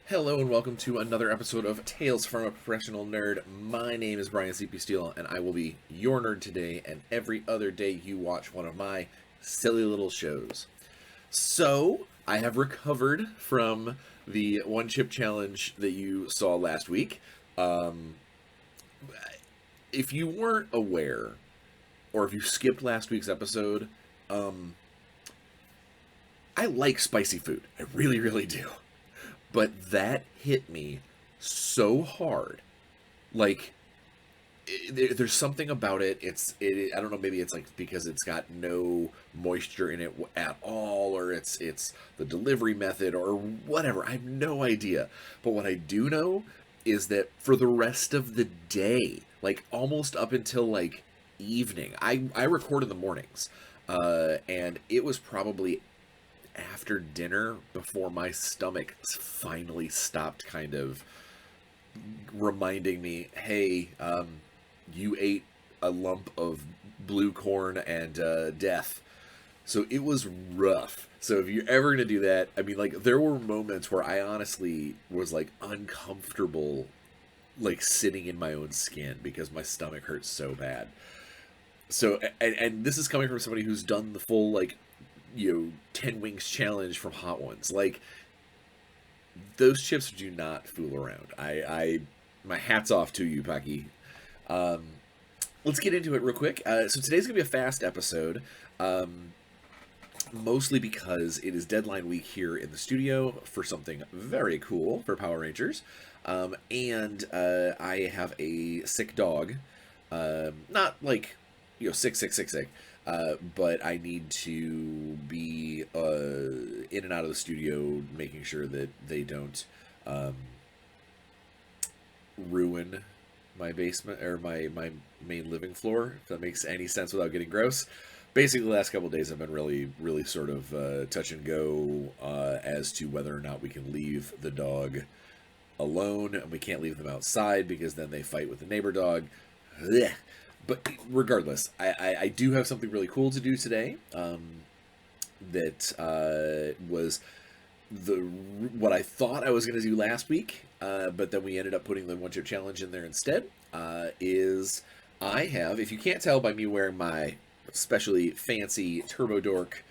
Hello and welcome to another episode of Tales from a Professional Nerd. My name is Bryan Steele, and I will be your nerd today and every other day you watch one of my silly little shows. So, I have recovered from the one chip challenge that you saw last week. Um, if you weren't aware, or if you skipped last week's episode, um, I like spicy food. I really, really do. But that hit me so hard. Like, there's something about it. I don't know. Maybe it's like because it's got no moisture in it at all, or it's the delivery method, or whatever. I have no idea. But what I do know is that for the rest of the day, like almost up until like evening, I record in the mornings, and it was probably after dinner before my stomach finally stopped kind of reminding me, hey, you ate a lump of blue corn and death. So it was rough. So if you're ever going to do that, I mean, like, there were moments where I honestly was, like, uncomfortable, like, sitting in my own skin because my stomach hurts so bad. So, and this is coming from somebody who's done the full, like, 10 wings challenge from Hot Ones. Like, those chips do not fool around. My hat's off to you, Paki. Um, let's get into it real quick. So today's gonna be a fast episode, mostly because it is deadline week here in the studio for something very cool for Power Rangers, and I have a sick dog. Not like sick. But I need to be in and out of the studio, making sure that they don't ruin my basement or my main living floor, if that makes any sense without getting gross. Basically, the last couple of days have been really sort of touch and go as to whether or not we can leave the dog alone, and we can't leave them outside because then they fight with the neighbor dog. Blech. But regardless, I do have something really cool to do today. That was what I thought I was going to do last week, but then we ended up putting the one chip challenge in there instead. Is I have, if you can't tell by me wearing my especially fancy Turbo Dork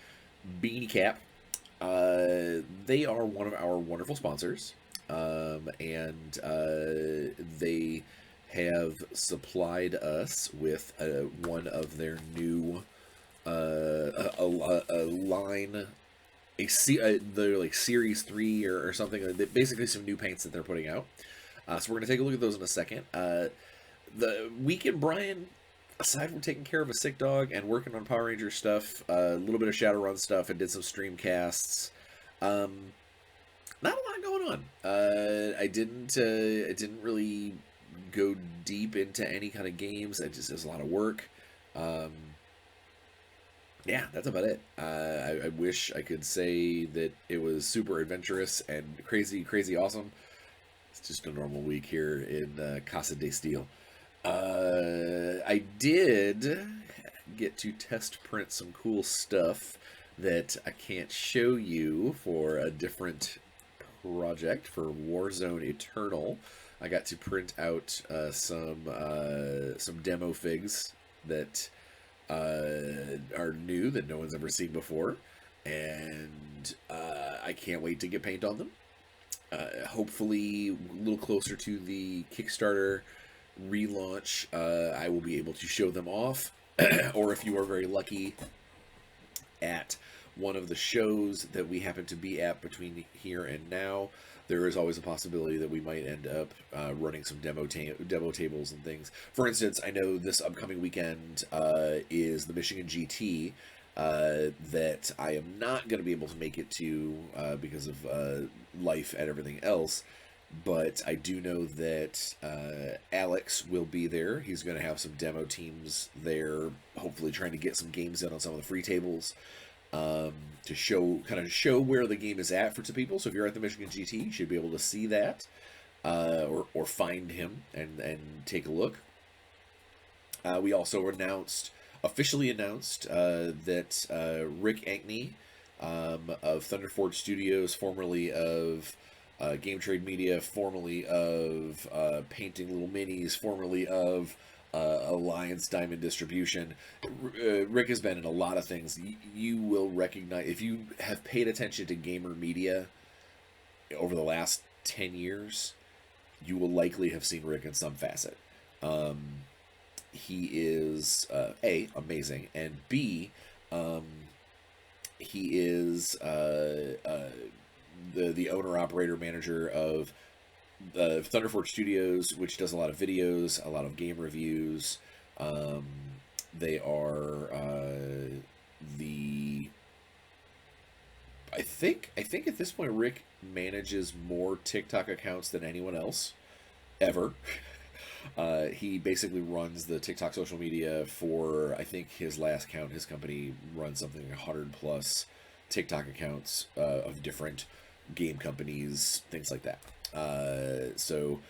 beanie cap, they are one of our wonderful sponsors, and they have supplied us with one of their new a line, they're like Series 3 or something, basically some new paints that they're putting out. So we're going to take a look at those in a second. The weekend, Brian, aside from taking care of a sick dog and working on Power Ranger stuff, a little bit of Shadowrun stuff, and did some stream casts, not a lot going on. I didn't really go deep into any kind of games. It just is a lot of work. Yeah, that's about it. I wish I could say that it was super adventurous and crazy awesome. It's just a normal week here in Casa de Steel. I did get to test print some cool stuff that I can't show you for a different project for Warzone Eternal. I got to print out some demo figs that are new, that no one's ever seen before, and I can't wait to get paint on them. Hopefully, a little closer to the Kickstarter relaunch, I will be able to show them off, or if you are very lucky at one of the shows that we happen to be at between here and now, there is always a possibility that we might end up running some demo tables and things. For instance, I know this upcoming weekend is the Michigan GT that I am not going to be able to make it to because of life and everything else. But I do know that Alex will be there. He's going to have some demo teams there, hopefully trying to get some games in on some of the free tables. To show where the game is at for some people. So if you're at the Michigan GT, you should be able to see that, or find him and take a look. We also officially announced that Rick Ankney of Thunderforge Studios, formerly of Game Trade Media, formerly of Painting Little Minis, formerly of Alliance Diamond Distribution. Rick has been in a lot of things. You will recognize, if you have paid attention to gamer media over the last 10 years, you will likely have seen Rick in some facet. He is A, amazing, and B, he is the owner, operator, manager of Thunderforge Studios, which does a lot of videos, a lot of game reviews. They are the I think at this point Rick manages more TikTok accounts than anyone else ever. He basically runs the TikTok social media for, I think his last count, his company runs something like 100 plus TikTok accounts of different game companies, things like that. So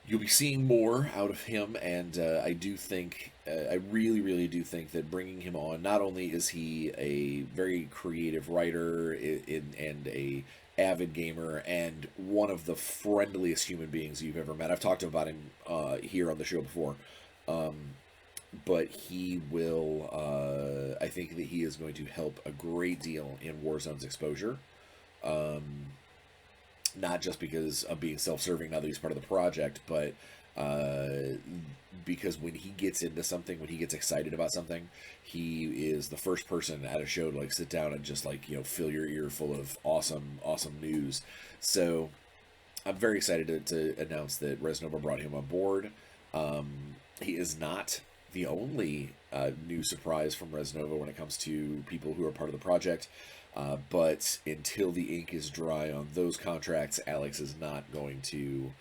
you'll be seeing more out of him, and I do think, I really do think that bringing him on, not only is he a very creative writer and a avid gamer and one of the friendliest human beings you've ever met. I've talked about him here on the show before, but he will, I think that he is going to help a great deal in Warzone's exposure. Not just because of being self-serving now that he's part of the project, but because when he gets into something, when he gets excited about something, he is the first person at a show to like sit down and just like, you know, fill your ear full of awesome news. So I'm very excited to announce that Reznova brought him on board. He is not the only new surprise from Reznova when it comes to people who are part of the project. But until the ink is dry on those contracts, Alex is not going to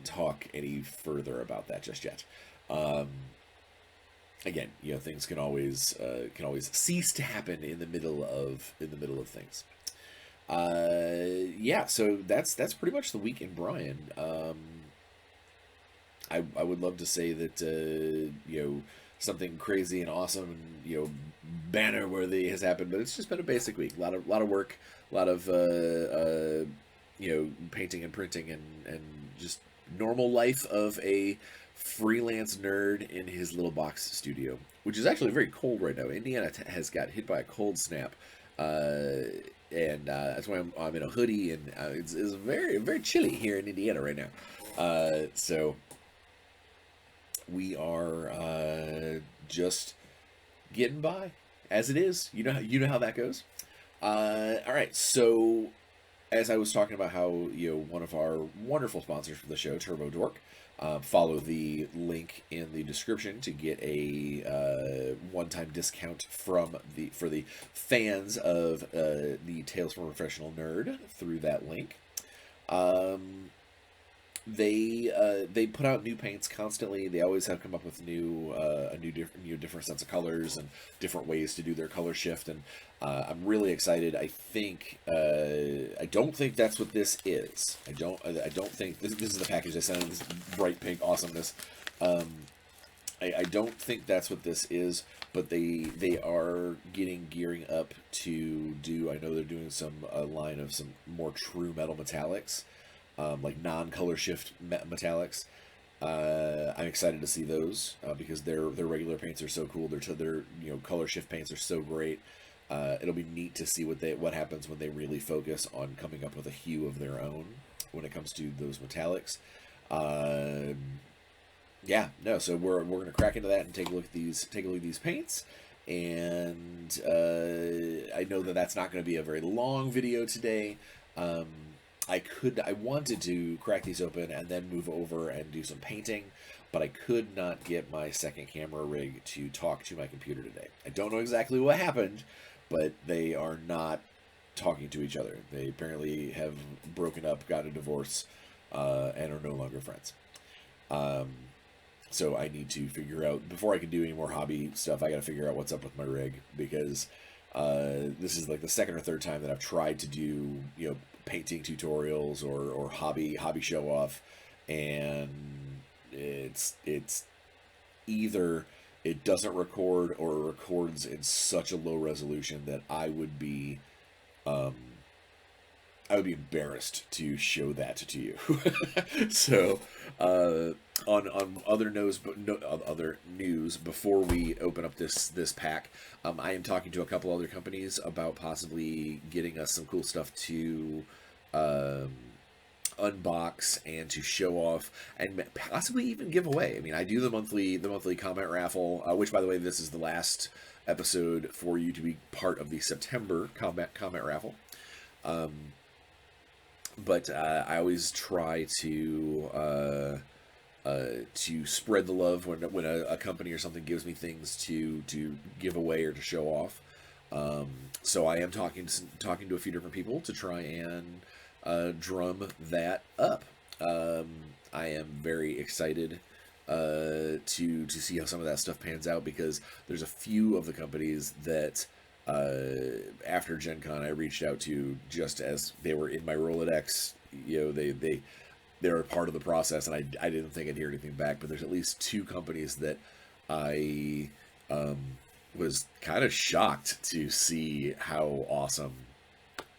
talk any further about that just yet. Again, you know, things can always cease to happen in the middle of things. Yeah, so that's pretty much the week in Bryan. I would love to say that you know, something crazy and awesome and, you know, banner worthy has happened, but it's just been a basic week. A lot of work, a lot of you know, painting and printing and just normal life of a freelance nerd in his little box studio, which is actually very cold right now. Indiana has got hit by a cold snap, and that's why I'm in a hoodie, and it's very chilly here in Indiana right now. So we are just getting by as it is. You know how that goes. All right, so as I was talking about how, you know, one of our wonderful sponsors for the show, Turbo Dork, follow the link in the description to get a one-time discount for the fans of the Tales from a Professional Nerd through that link. They put out new paints constantly. They always have come up with different sets of colors and different ways to do their color shift, and I'm really excited. I don't think that's what this is. I don't think this is the package I sent. This bright pink awesomeness. I don't think that's what this is, but they are gearing up to do. I know they're doing a line of some more true metal metallics. Like non-color shift metallics. I'm excited to see those because their regular paints are so cool. Their you know, color shift paints are so great. It'll be neat to see what happens when they really focus on coming up with a hue of their own when it comes to those metallics. Yeah, no. So we're gonna crack into that and take a look at these paints. And I know that that's not going to be a very long video today. I wanted to crack these open and then move over and do some painting, but I could not get my second camera rig to talk to my computer today. I don't know exactly what happened, but they are not talking to each other. They apparently have broken up, got a divorce, and are no longer friends. So I need to figure out, before I can do any more hobby stuff, I got to figure out what's up with my rig, because this is like the second or third time that I've tried to do, you know, painting tutorials or hobby show off, and it's either it doesn't record or it records in such a low resolution that I would be I would be embarrassed to show that to you. So, on other news, but no, other news, before we open up this pack, I am talking to a couple other companies about possibly getting us some cool stuff to um, unbox and to show off and possibly even give away. I mean, I do the monthly comment raffle, which, by the way, this is the last episode for you to be part of the September comment raffle. But I always try to spread the love when a company or something gives me things to give away or to show off. So I am talking to a few different people to try and drum that up. I am very excited to see how some of that stuff pans out, because there's a few of the companies that after Gen Con I reached out to just as they were in my Rolodex. You know, they're a part of the process, and I didn't think I'd hear anything back, but there's at least two companies that I was kind of shocked to see how awesome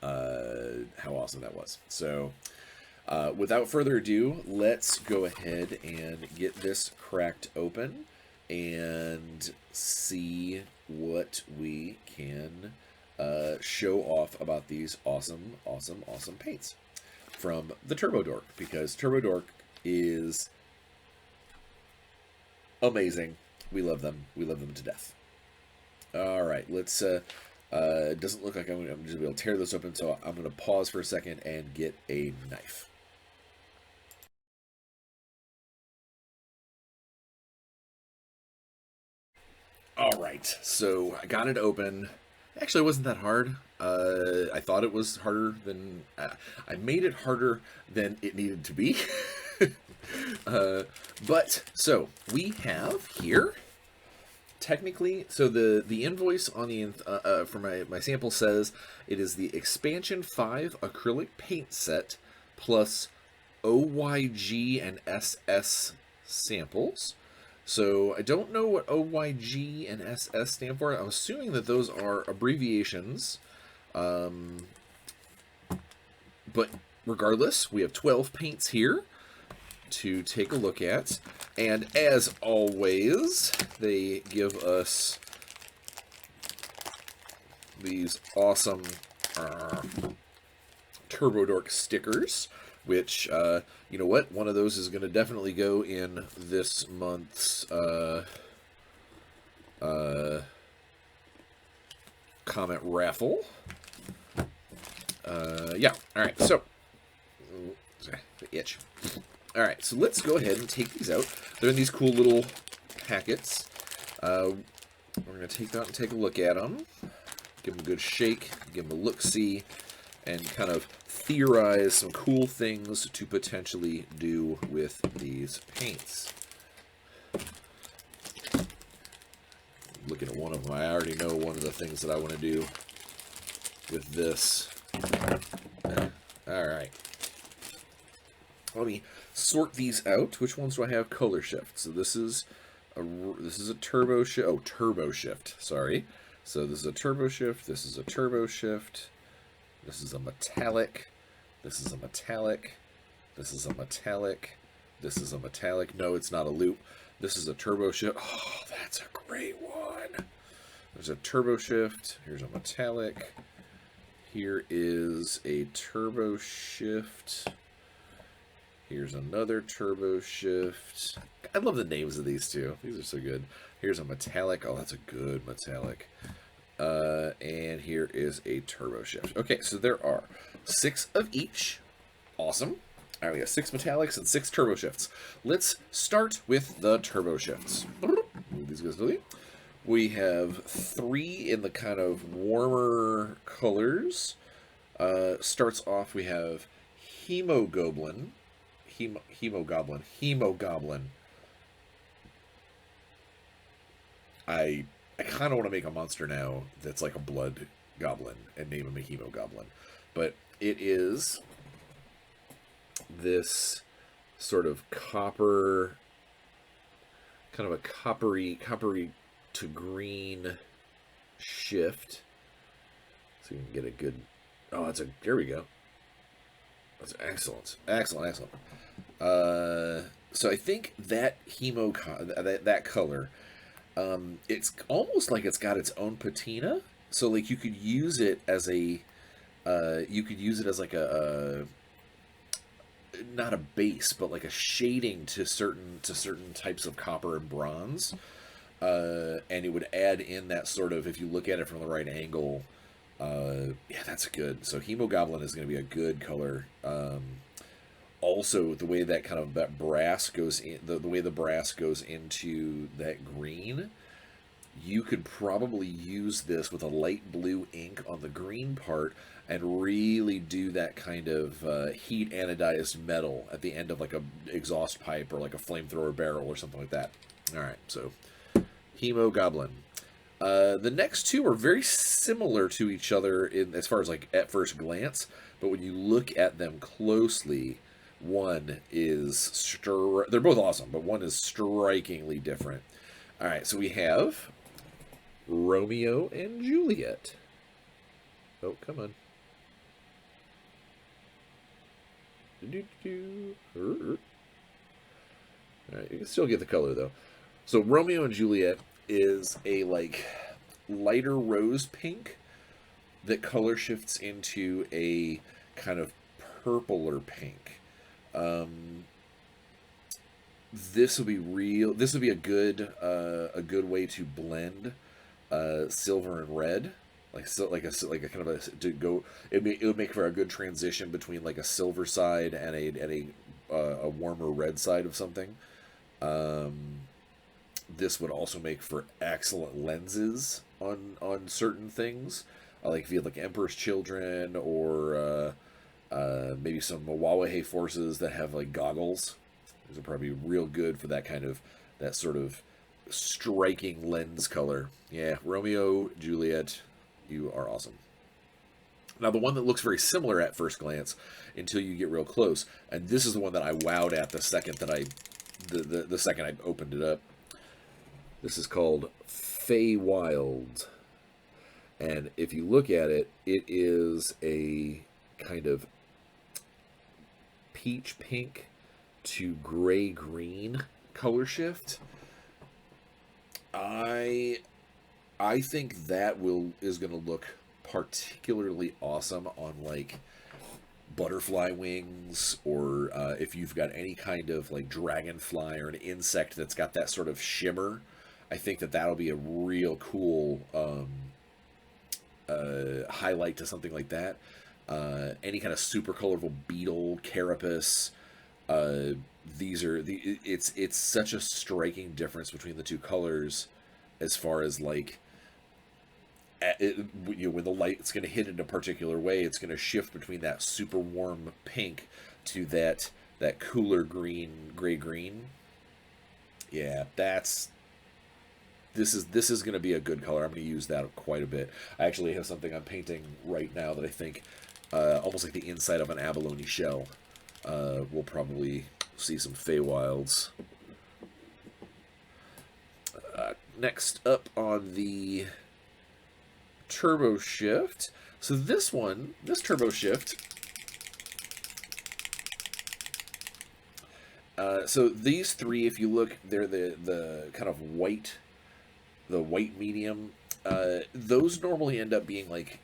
that was. So without further ado, let's go ahead and get this cracked open and see what we can show off about these awesome paints from the Turbo Dork, because Turbo Dork is amazing. We love them. We love them to death. All right, let's. It doesn't look like I'm just going to be able to tear this open, so I'm going to pause for a second and get a knife. All right, so I got it open. Actually, it wasn't that hard. I thought it was harder than... I made it harder than it needed to be. But, so, we have here... Technically, so the invoice on the for my sample says it is the Expansion 5 acrylic paint set plus OYG and SS samples. So I don't know what OYG and SS stand for. I'm assuming that those are abbreviations. But regardless, we have 12 paints here to take a look at. And as always, they give us these awesome Turbo Dork stickers, which, you know what, one of those is going to definitely go in this month's comment raffle. Yeah, alright, so, the itch. Alright, so let's go ahead and take these out. They're in these cool little packets. We're going to take that and take a look at them. Give them a good shake, give them a look-see, and kind of theorize some cool things to potentially do with these paints. Looking at one of them, I already know one of the things that I want to do with this. Alright. Let me sort these out. Which ones do I have color shift? So this is a turbo shift. Oh, turbo shift. Sorry. So this is a turbo shift. This is a turbo shift. This is a metallic. This is a metallic. This is a metallic. This is a metallic. No, it's not a loop. This is a turbo shift. Oh, that's a great one. There's a turbo shift. Here's a metallic. Here is a turbo shift. Here's another turbo shift. I love the names of these two. These are so good. Here's a metallic. Oh, that's a good metallic. And here is a turbo shift. Okay, so there are 6 of each. Awesome. All right, we got 6 metallics and 6 turbo shifts. Let's start with the turbo shifts. Move these guys to we have 3 in the kind of warmer colors. Starts off, we have Hemogoblin. Hemogoblin. I kind of want to make a monster now that's like a blood goblin and name him a Hemogoblin. But it is this sort of copper, kind of a coppery to green shift. So you can get a good... Oh, there we go. That's excellent. Excellent, excellent. So I think that that color, it's almost like it's got its own patina. So like you could use it as a, you could use it as like a not a base, but like a shading to certain types of copper and bronze. And it would add in that sort of, if you look at it from the right angle, yeah, that's good. So Hemogoblin is going to be a good color. Also, the way that kind of that brass goes in, the way the brass goes into that green, you could probably use this with a light blue ink on the green part and really do that kind of heat anodized metal at the end of like a exhaust pipe or like a flamethrower barrel or something like that. All right, so Hemogoblin. The next two are very similar to each other in as far as like at first glance, but when you look at them closely, one is they're both awesome, but one is strikingly different. All right, so we have Romeo and Juliet. Oh, come on. All right, you can still get the color though. So Romeo and Juliet is a like lighter rose pink that color shifts into a kind of purpler pink. This will be real. This would be a good way to blend silver and red, like a kind of a to go. It would make for a good transition between like a silver side and a warmer red side of something. This would also make for excellent lenses on certain things, like if you had like Emperor's Children or maybe some Wawahe forces that have like goggles. These are probably real good for that kind of that sort of striking lens color. Yeah, Romeo, Juliet, you are awesome. Now the one that looks very similar at first glance until you get real close, and this is the one that I wowed at the second that the second I opened it up. This is called Feywild. And if you look at it, it is a kind of peach pink to gray green color shift. I think that is going to look particularly awesome on like butterfly wings, or if you've got any kind of like dragonfly or an insect that's got that sort of shimmer. I think that that'll be a real cool highlight to something like that. Any kind of super colorful beetle, carapace. It's such a striking difference between the two colors, as far as like when the light's going to hit in a particular way, it's going to shift between that super warm pink to that cooler gray green. Yeah, this is going to be a good color. I'm going to use that quite a bit. I actually have something I'm painting right now that I think almost like the inside of an abalone shell. We'll probably see some Feywilds. Next up on the Turbo Shift. So this Turbo Shift. So these three, if you look, they're the kind of white, the white medium. Those normally end up being like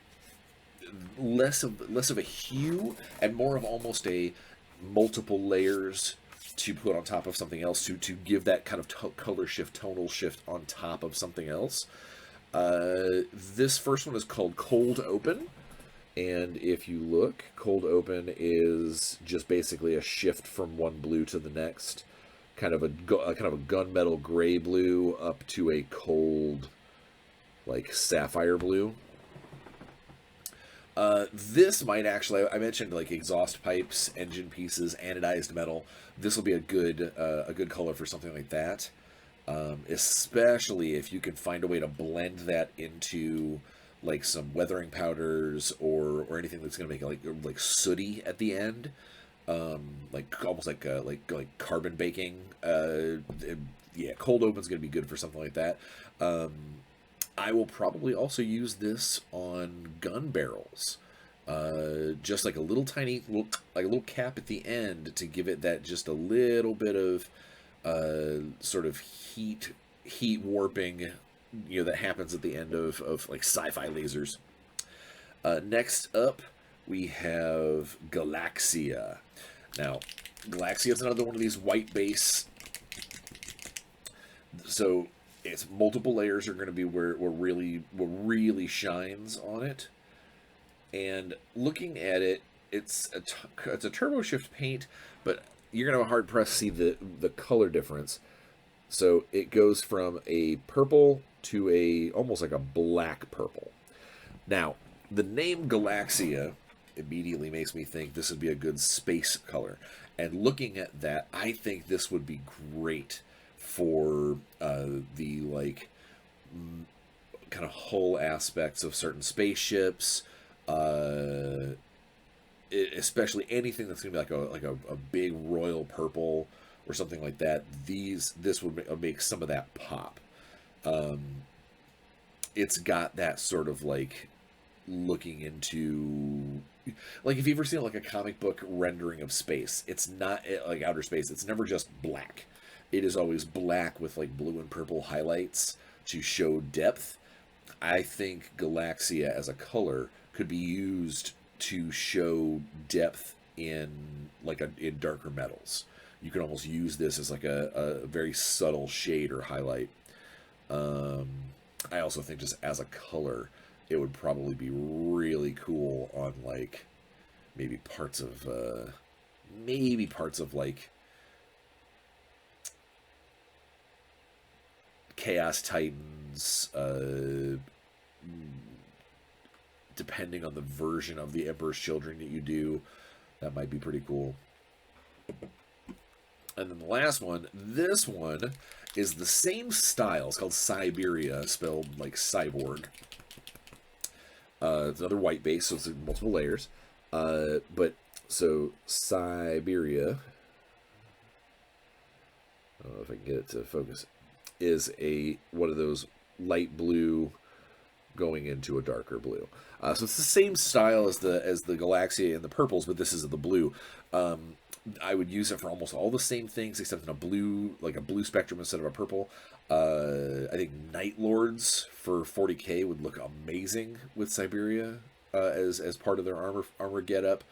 less of a hue and more of almost a multiple layers to put on top of something else to give that kind of color shift, tonal shift on top of something else. This first one is called Cold Open, and if you look, Cold Open is just basically a shift from one blue to the next, kind of a gunmetal gray blue up to a cold, like sapphire blue. This might actually, I mentioned like exhaust pipes, engine pieces, anodized metal. This will be a good color for something like that. Especially if you can find a way to blend that into like some weathering powders or anything that's going to make it like sooty at the end, like almost like carbon baking. Yeah, Cold Open's going to be good for something like that. I will probably also use this on gun barrels. just like a little tiny, like a little cap at the end to give it that just a little bit of sort of heat warping, that happens at the end of like sci-fi lasers. Next up, we have Galaxia. Now, Galaxia is another one of these white base. So it's multiple layers are going to be where really shines on it. And looking at it, it's a turbo shift paint, but you're going to have a hard press to see the color difference. So it goes from a purple to a almost like a black purple. Now, the name Galaxia immediately makes me think this would be a good space color. And looking at that, I think this would be great for the like kind of hull aspects of certain spaceships, especially anything that's gonna be like a big royal purple or something like that. This would make some of that pop. It's got that sort of like looking into, like, if you've ever seen like a comic book rendering of space, it's not like outer space. It's never just black. It is always black with like blue and purple highlights to show depth. I think Galaxia as a color could be used to show depth in in darker metals. You can almost use this as like a very subtle shade or highlight. I also think just as a color, it would probably be really cool on like maybe parts of like Chaos Titans, depending on the version of the Emperor's Children that you do. That might be pretty cool. And then the last one, this one is the same style. It's called Siberia, spelled like cyborg. It's another white base, so it's multiple layers. But so Siberia, I don't know if I can get it to focus, is one of those light blue going into a darker blue. So it's the same style as the Galaxia and the purples, but this is the blue. I would use it for almost all the same things, except in a blue, like a blue spectrum instead of a purple. I think Night Lords for 40k would look amazing with Siberia as part of their armor getup.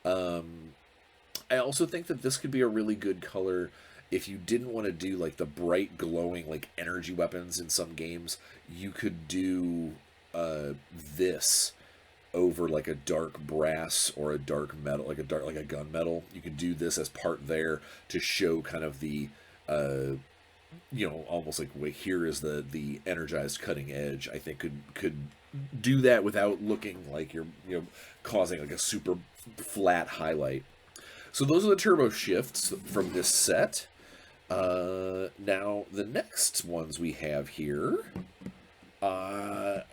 I also think that this could be a really good color if you didn't want to do like the bright glowing like energy weapons in some games. You could do this over like a dark brass or a dark metal, like a gunmetal. You could do this as part there to show kind of the almost like, wait, here is the energized cutting edge. I think could do that without looking like you're causing like a super flat highlight. So those are the turbo shifts from this set. Now the next ones we have here are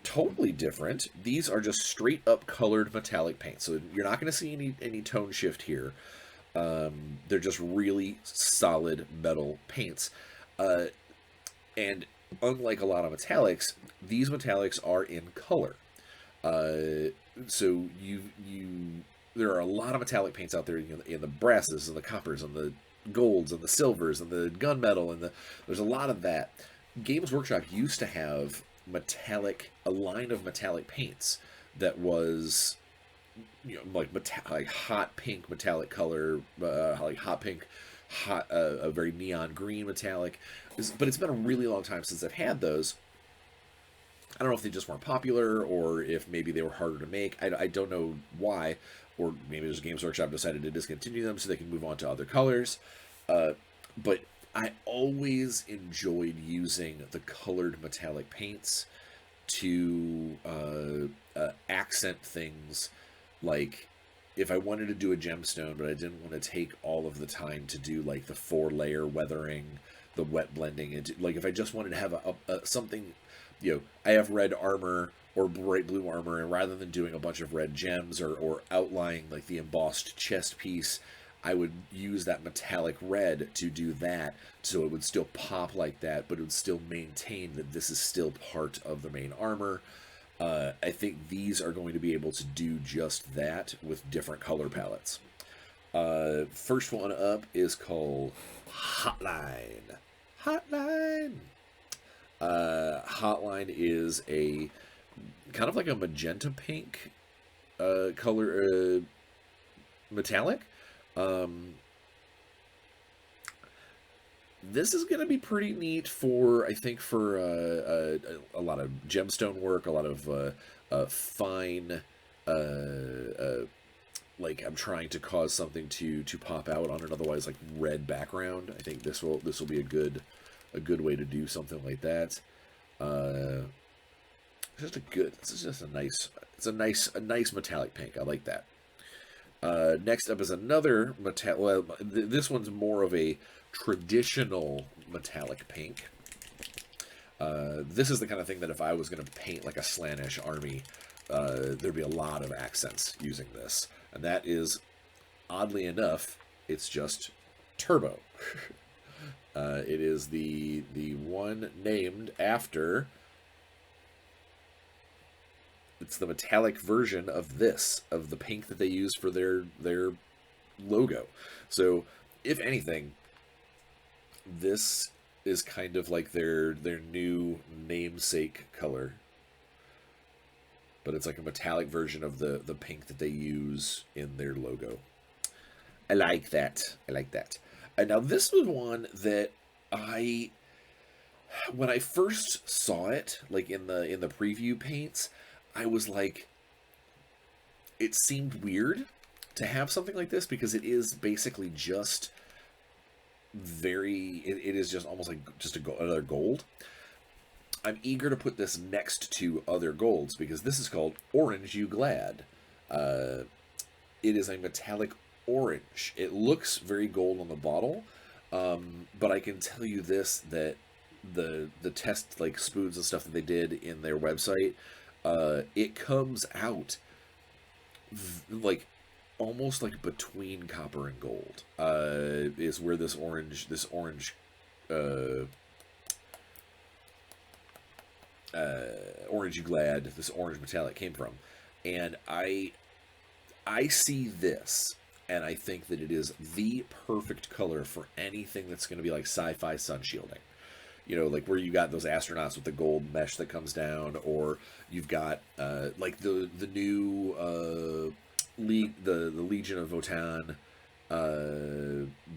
totally different. These are just straight up colored metallic paint, so you're not going to see any tone shift here. They're just really solid metal paints, and unlike a lot of metallics, these metallics are in color. So there are a lot of metallic paints out there in the brasses and the coppers and the golds and the silvers and the gunmetal, and there's a lot of that. Games Workshop used to have a line of metallic paints that was like hot pink metallic color, like hot pink, a very neon green metallic. But it's been a really long time since I've had those. I don't know if they just weren't popular or if maybe they were harder to make. I don't know why, or maybe just Games Workshop decided to discontinue them so they can move on to other colors. But I always enjoyed using the colored metallic paints to accent things. Like if I wanted to do a gemstone, but I didn't want to take all of the time to do like the 4-layer weathering, the wet blending, and like if I just wanted to have something, I have red armor or bright blue armor, and rather than doing a bunch of red gems or outlining like the embossed chest piece, I would use that metallic red to do that, so it would still pop like that, but it would still maintain that this is still part of the main armor. I think these are going to be able to do just that with different color palettes. First one up is called Hotline. Hotline. Hotline is a kind of like a magenta pink color metallic. This is going to be pretty neat for, I think, for a lot of gemstone work, a lot of fine, like I'm trying to cause something to pop out on an otherwise like red background. I think this will be a good way to do something like that. This is just a nice metallic pink. I like that. Next up is another metallic. Well, this one's more of a traditional metallic pink. This is the kind of thing that if I was going to paint like a Slaanesh army, there'd be a lot of accents using this. And that is, oddly enough, it's just Turbo. It is the one named after... It's the metallic version of the pink that they use for their logo. So, if anything, this is kind of like their new namesake color. But it's like a metallic version of the pink that they use in their logo. I like that. And now this was one that when I first saw it, like in the preview paints, I was like, it seemed weird to have something like this because it is basically just it is just almost like just another gold. I'm eager to put this next to other golds because this is called Orange You Glad. It is a metallic orange. It looks very gold on the bottle, but I can tell you this, that the test like spoons and stuff that they did in their website, it comes out like almost like between copper and gold. Is where this orange Orange You Glad, this orange metallic came from. And I see this and I think that it is the perfect color for anything that's going to be like sci-fi sun shielding. You know, like where you got those astronauts with the gold mesh that comes down, or you've got like the new the Legion of Votan.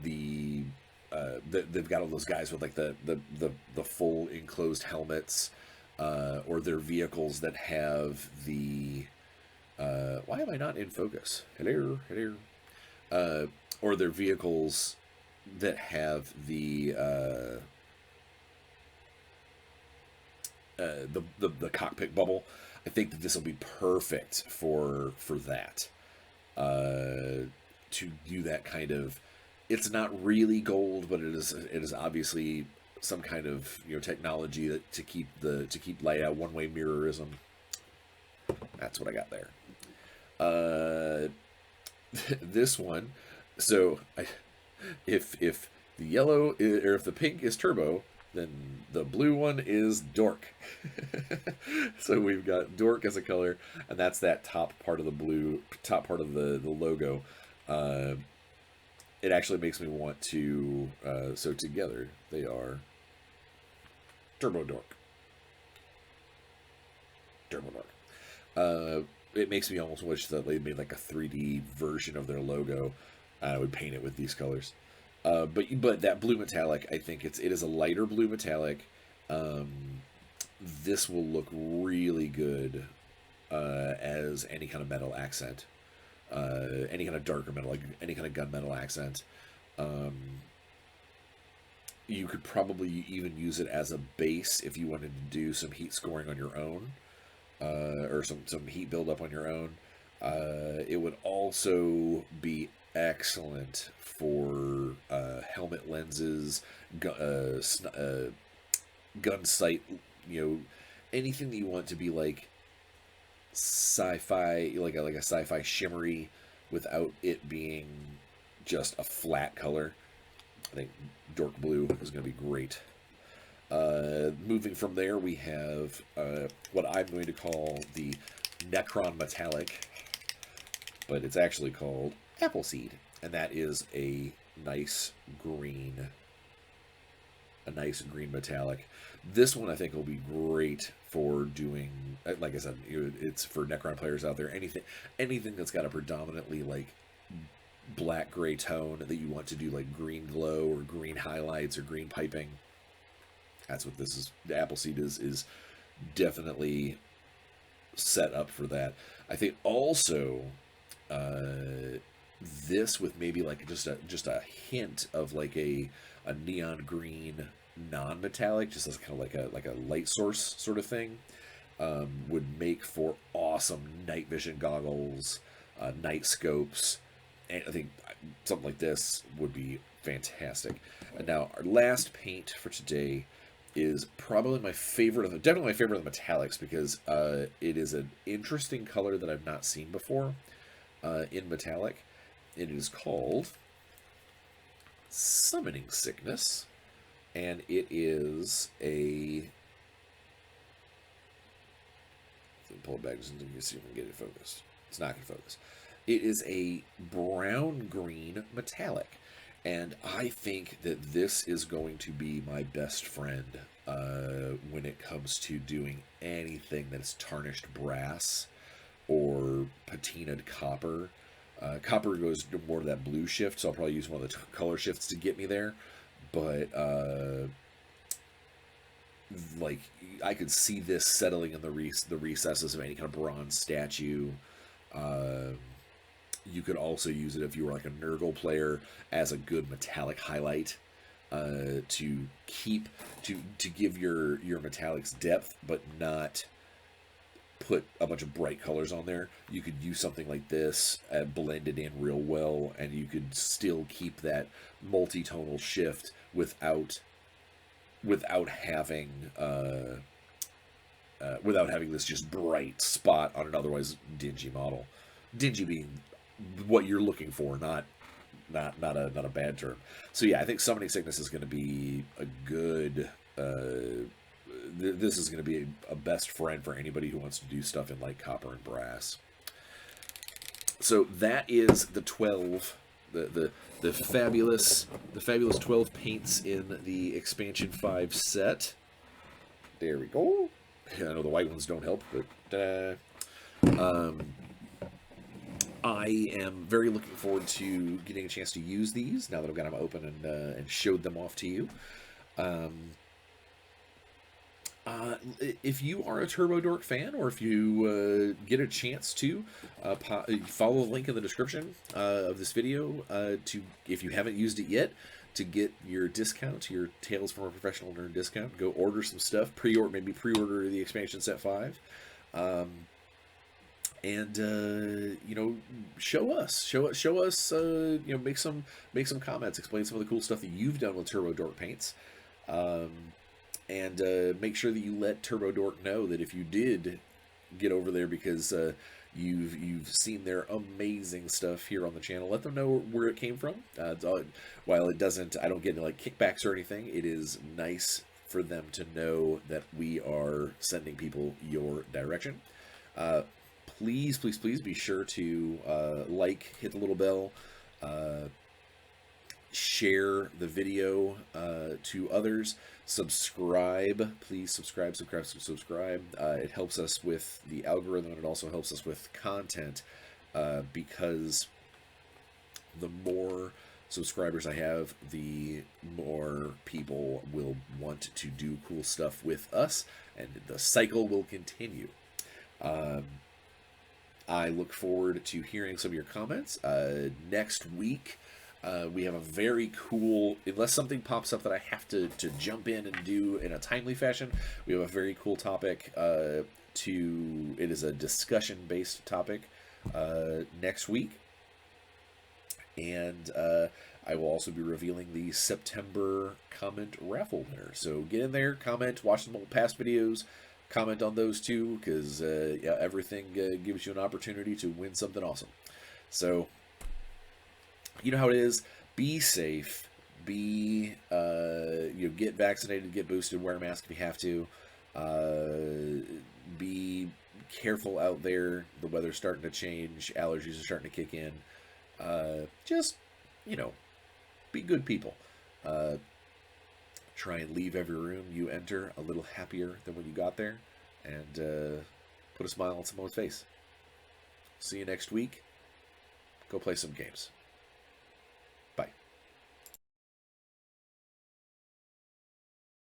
They've got all those guys with like the full enclosed helmets, or their vehicles that have the why am I not in focus? Hello. Or their vehicles that have the cockpit bubble. I think that this will be perfect for that. To do that kind of, it's not really gold, but it is obviously some kind of, you know, technology that to keep light out, one-way mirrorism. That's what I got there. This one, so if the yellow is, or if the pink is Turbo, then the blue one is Dork. So we've got Dork as a color, and that's that top part of the blue, top part of the logo. It actually makes me want to, so together they are Turbo Dork. Turbo Dork. It makes me almost wish that they made like a 3D version of their logo. I would paint it with these colors. But that blue metallic, I think it is a lighter blue metallic. This will look really good as any kind of metal accent, any kind of darker metal, like any kind of gunmetal accent. You could probably even use it as a base if you wanted to do some heat scoring on your own, or some heat buildup on your own. It would also be excellent for helmet lenses, gun sight, you know, anything that you want to be like sci-fi, like a sci-fi shimmery without it being just a flat color. I think Dork Blue is going to be great. Moving from there, we have what I'm going to call the Necron Metallic, but it's actually called Appleseed, and that is a nice green metallic. This one I think will be great for doing, like I said, it's for Necron players out there. Anything that's got a predominantly like black gray tone that you want to do like green glow or green highlights or green piping. That's what this is. The Appleseed is definitely set up for that. I think also this with maybe like just a hint of like a neon green non-metallic, just as kind of like a light source sort of thing, would make for awesome night vision goggles, night scopes, and I think something like this would be fantastic. And now our last paint for today is probably my favorite of definitely my favorite of the metallics, because it is an interesting color that I've not seen before in metallic. It is called Summoning Sickness, and it is a, pull it back just to see if we can get it focused. It's not going to focus. It is a brown green metallic, and I think that this is going to be my best friend when it comes to doing anything that is tarnished brass or patinaed copper. Copper goes more to that blue shift, so I'll probably use one of the color shifts to get me there. But like I could see this settling in the recesses of any kind of bronze statue. You could also use it if you were like a Nurgle player as a good metallic highlight to give your metallics depth, but not put a bunch of bright colors on there. You could use something like this, blend it in real well, and you could still keep that multi-tonal shift without having this just bright spot on an otherwise dingy model. Dingy being what you're looking for, not a bad term. So yeah, I think Summoning Sickness is going to be a good. This is going to be a best friend for anybody who wants to do stuff in like copper and brass. So that is the 12, the fabulous 12 paints in the Expansion 5 set. There we go. I know the white ones don't help, but I am very looking forward to getting a chance to use these now that I've got them open and showed them off to you. If you are a Turbo Dork fan, or if you get a chance to, follow the link in the description of this video to, if you haven't used it yet, to get your discount, your Tales from a Professional Nerd discount. Go order some stuff, maybe pre-order the Expansion Set 5. And you know, show us, you know, make some comments, explain some of the cool stuff that you've done with Turbo Dork paints, and make sure that you let Turbo Dork know that if you did get over there because you've seen their amazing stuff here on the channel, let them know where it came from. While I don't get any like kickbacks or anything, it is nice for them to know that we are sending people your direction. Please be sure to hit the little bell, share the video to others, subscribe. Please subscribe. It helps us with the algorithm, and it also helps us with content, because the more subscribers I have, the more people will want to do cool stuff with us, and the cycle will continue. I look forward to hearing some of your comments. Next week, we have a very cool, unless something pops up that I have to jump in and do in a timely fashion, we have a very cool topic it is a discussion-based topic next week. And I will also be revealing the September comment raffle winner. So get in there, comment, watch some old past videos, comment on those too, because yeah, everything gives you an opportunity to win something awesome. So, you know how it is. Be safe, Be get vaccinated, get boosted, wear a mask if you have to. Be careful out there. The weather's starting to change. Allergies are starting to kick in. Just be good people. Try and leave every room you enter a little happier than when you got there, and put a smile on someone's face. See you next week. Go play some games.